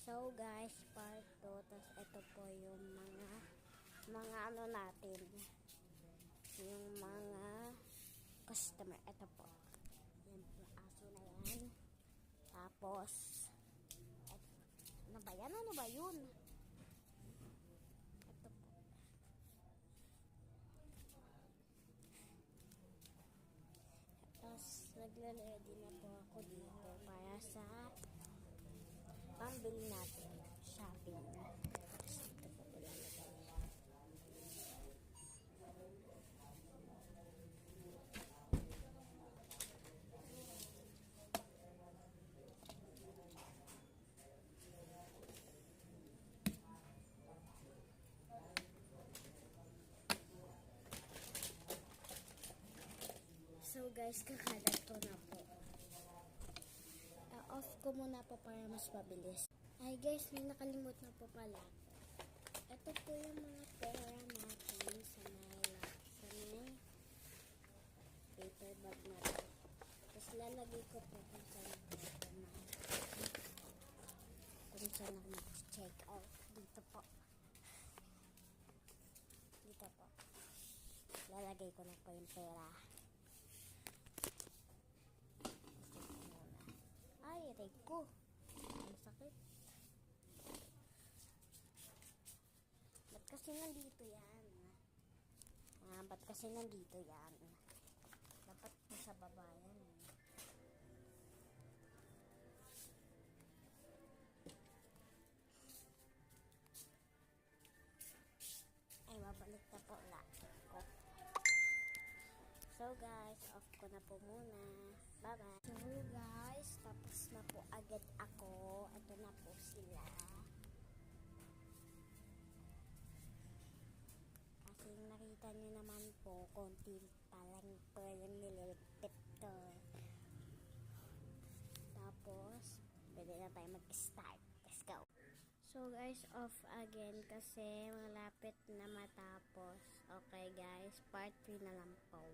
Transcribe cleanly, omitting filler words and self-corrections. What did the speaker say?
So guys, part 2. Tapos ito po yung mga ano natin. Yung mga customer. Ito po. Yan po, aso na yan. Tapos, ano ba yan? Ano ba yun? Ito po. Tapos, naglalady na po ako dito para sa pambili natin. Shopping. Tapos, ito po ilalagay. So guys, kakalat ko na po. Off ko muna po para mas mabilis. Ay guys, may nakalimot na po pala. Ito po yung mga pera natin sa may paper bag natin. Tapos lalagay ko po kung saan ako mag-check out. Dito po. Dito po. Lalagay ko na po yung pera. Ay, aray ko. Ang sakit. Ba't kasi nandito yan? Ba't kasi nandito yan? Dapat po sa baba yan. Ay, mabalik na po ulit ko. So guys, off ko na po muna. Bye-bye. So guys, tapos na po agad ako. Ito na po sila. Kasi nakita nyo naman po, konti pa lang po yung nililipit to. Tapos, pwede na tayo mag-start. Let's go. So guys, off again kasi malapit na matapos. Okay guys, part 3 na lang po.